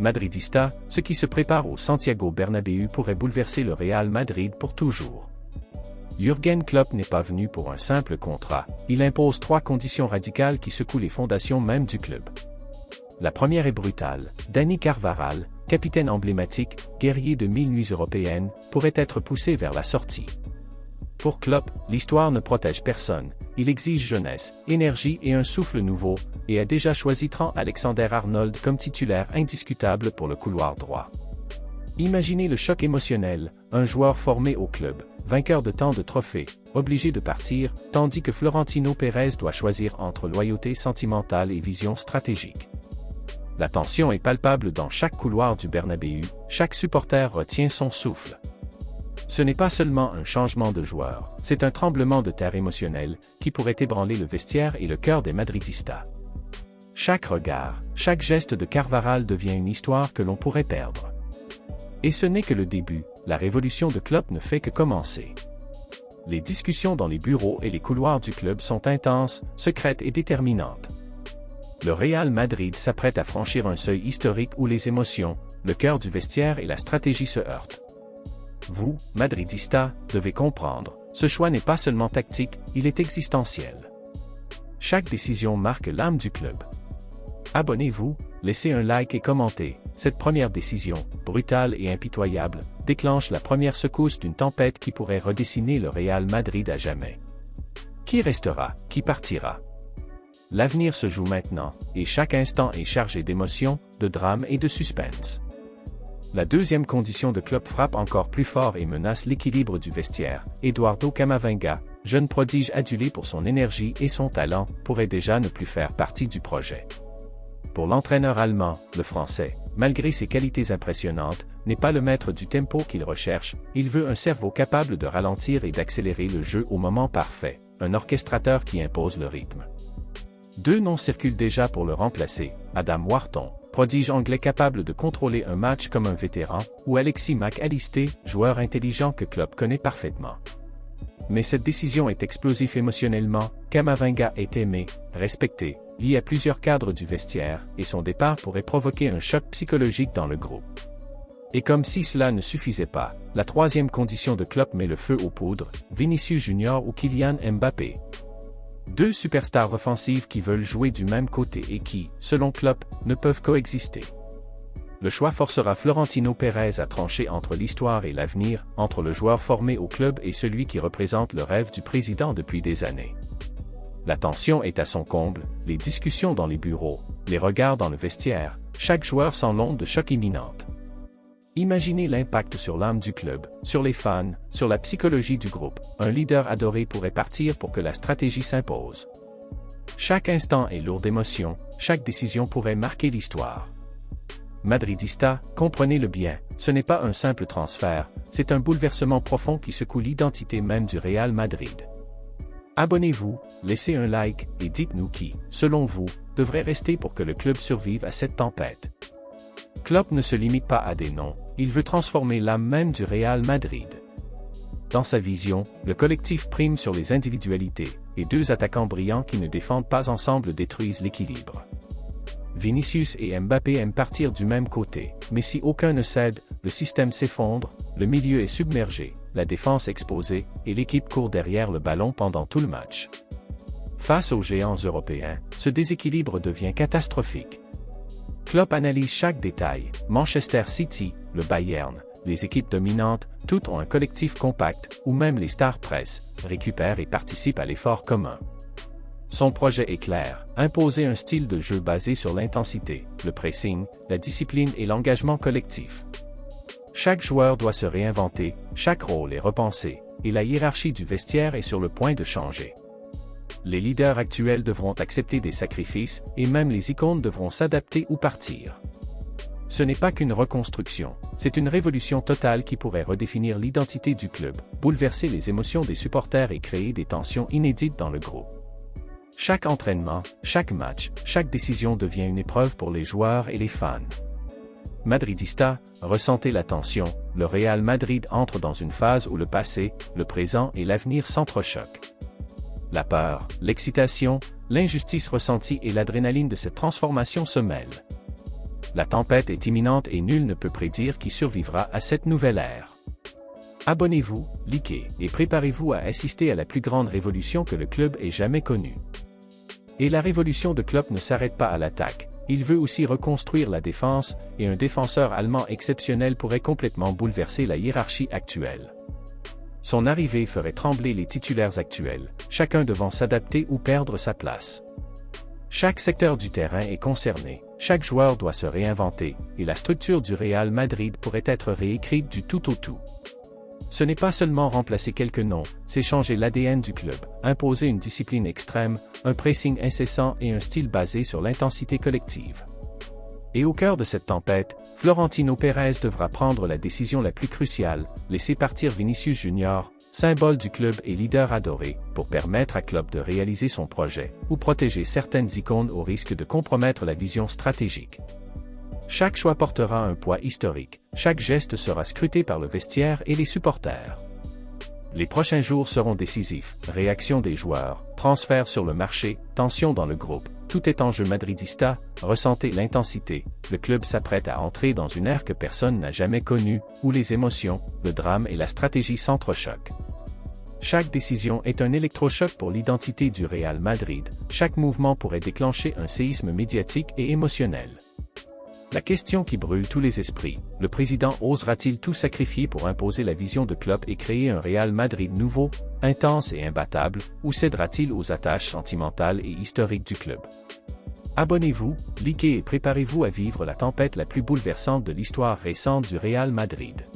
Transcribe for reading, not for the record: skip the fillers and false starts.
Madridista, ce qui se prépare au Santiago Bernabéu pourrait bouleverser le Real Madrid pour toujours. Jürgen Klopp n'est pas venu pour un simple contrat, il impose 3 conditions radicales qui secouent les fondations même du club. La première est brutale, Dani Carvajal, capitaine emblématique, guerrier de 1000 nuits européennes, pourrait être poussé vers la sortie. Pour Klopp, l'histoire ne protège personne, il exige jeunesse, énergie et un souffle nouveau, et a déjà choisi Trent Alexander-Arnold comme titulaire indiscutable pour le couloir droit. Imaginez le choc émotionnel, un joueur formé au club, vainqueur de tant de trophées, obligé de partir, tandis que Florentino Pérez doit choisir entre loyauté sentimentale et vision stratégique. La tension est palpable dans chaque couloir du Bernabéu, chaque supporter retient son souffle. Ce n'est pas seulement un changement de joueur, c'est un tremblement de terre émotionnel qui pourrait ébranler le vestiaire et le cœur des Madridistas. Chaque regard, chaque geste de Carvajal devient une histoire que l'on pourrait perdre. Et ce n'est que le début, la révolution de Klopp ne fait que commencer. Les discussions dans les bureaux et les couloirs du club sont intenses, secrètes et déterminantes. Le Real Madrid s'apprête à franchir un seuil historique où les émotions, le cœur du vestiaire et la stratégie se heurtent. Vous, Madridista, devez comprendre, ce choix n'est pas seulement tactique, il est existentiel. Chaque décision marque l'âme du club. Abonnez-vous, laissez un like et commentez. Cette première décision, brutale et impitoyable, déclenche la première secousse d'une tempête qui pourrait redessiner le Real Madrid à jamais. Qui restera, qui partira? L'avenir se joue maintenant, et chaque instant est chargé d'émotions, de drame et de suspense. La deuxième condition de Klopp frappe encore plus fort et menace l'équilibre du vestiaire. Eduardo Camavinga, jeune prodige adulé pour son énergie et son talent, pourrait déjà ne plus faire partie du projet. Pour l'entraîneur allemand, le Français, malgré ses qualités impressionnantes, n'est pas le maître du tempo qu'il recherche, il veut un cerveau capable de ralentir et d'accélérer le jeu au moment parfait, un orchestrateur qui impose le rythme. 2 noms circulent déjà pour le remplacer, Adam Wharton, prodige anglais capable de contrôler un match comme un vétéran, ou Alexis Mac Allister, joueur intelligent que Klopp connaît parfaitement. Mais cette décision est explosive émotionnellement, Camavinga est aimé, respecté, lié à plusieurs cadres du vestiaire, et son départ pourrait provoquer un choc psychologique dans le groupe. Et comme si cela ne suffisait pas, la troisième condition de Klopp met le feu aux poudres, Vinicius Junior ou Kylian Mbappé. 2 superstars offensives qui veulent jouer du même côté et qui, selon Klopp, ne peuvent coexister. Le choix forcera Florentino Pérez à trancher entre l'histoire et l'avenir, entre le joueur formé au club et celui qui représente le rêve du président depuis des années. La tension est à son comble, les discussions dans les bureaux, les regards dans le vestiaire, chaque joueur sent l'onde de choc imminente. Imaginez l'impact sur l'âme du club, sur les fans, sur la psychologie du groupe. Un leader adoré pourrait partir pour que la stratégie s'impose. Chaque instant est lourd d'émotions, chaque décision pourrait marquer l'histoire. Madridista, comprenez-le bien, ce n'est pas un simple transfert, c'est un bouleversement profond qui secoue l'identité même du Real Madrid. Abonnez-vous, laissez un like et dites-nous qui, selon vous, devrait rester pour que le club survive à cette tempête. Klopp ne se limite pas à des noms, il veut transformer l'âme même du Real Madrid. Dans sa vision, le collectif prime sur les individualités, et 2 attaquants brillants qui ne défendent pas ensemble détruisent l'équilibre. Vinicius et Mbappé aiment partir du même côté, mais si aucun ne cède, le système s'effondre, le milieu est submergé, la défense exposée, et l'équipe court derrière le ballon pendant tout le match. Face aux géants européens, ce déséquilibre devient catastrophique. Klopp analyse chaque détail, Manchester City, le Bayern, les équipes dominantes, toutes ont un collectif compact, où même les stars presse, récupèrent et participent à l'effort commun. Son projet est clair, imposer un style de jeu basé sur l'intensité, le pressing, la discipline et l'engagement collectif. Chaque joueur doit se réinventer, chaque rôle est repensé, et la hiérarchie du vestiaire est sur le point de changer. Les leaders actuels devront accepter des sacrifices, et même les icônes devront s'adapter ou partir. Ce n'est pas qu'une reconstruction, c'est une révolution totale qui pourrait redéfinir l'identité du club, bouleverser les émotions des supporters et créer des tensions inédites dans le groupe. Chaque entraînement, chaque match, chaque décision devient une épreuve pour les joueurs et les fans. Madridista, ressentez la tension, le Real Madrid entre dans une phase où le passé, le présent et l'avenir s'entrechoquent. La peur, l'excitation, l'injustice ressentie et l'adrénaline de cette transformation se mêlent. La tempête est imminente et nul ne peut prédire qui survivra à cette nouvelle ère. Abonnez-vous, likez et préparez-vous à assister à la plus grande révolution que le club ait jamais connue. Et la révolution de Klopp ne s'arrête pas à l'attaque. Il veut aussi reconstruire la défense, et un défenseur allemand exceptionnel pourrait complètement bouleverser la hiérarchie actuelle. Son arrivée ferait trembler les titulaires actuels, chacun devant s'adapter ou perdre sa place. Chaque secteur du terrain est concerné, chaque joueur doit se réinventer, et la structure du Real Madrid pourrait être réécrite du tout au tout. Ce n'est pas seulement remplacer quelques noms, c'est changer l'ADN du club, imposer une discipline extrême, un pressing incessant et un style basé sur l'intensité collective. Et au cœur de cette tempête, Florentino Pérez devra prendre la décision la plus cruciale, laisser partir Vinicius Junior, symbole du club et leader adoré, pour permettre à Klopp de réaliser son projet, ou protéger certaines icônes au risque de compromettre la vision stratégique. Chaque choix portera un poids historique, chaque geste sera scruté par le vestiaire et les supporters. Les prochains jours seront décisifs, réaction des joueurs, transferts sur le marché, tensions dans le groupe, tout est en jeu madridista, ressentez l'intensité, le club s'apprête à entrer dans une ère que personne n'a jamais connue, où les émotions, le drame et la stratégie s'entrechoquent. Chaque décision est un électrochoc pour l'identité du Real Madrid, chaque mouvement pourrait déclencher un séisme médiatique et émotionnel. La question qui brûle tous les esprits, le président osera-t-il tout sacrifier pour imposer la vision de Klopp et créer un Real Madrid nouveau, intense et imbattable, ou cédera-t-il aux attaches sentimentales et historiques du club? Abonnez-vous, likez et préparez-vous à vivre la tempête la plus bouleversante de l'histoire récente du Real Madrid.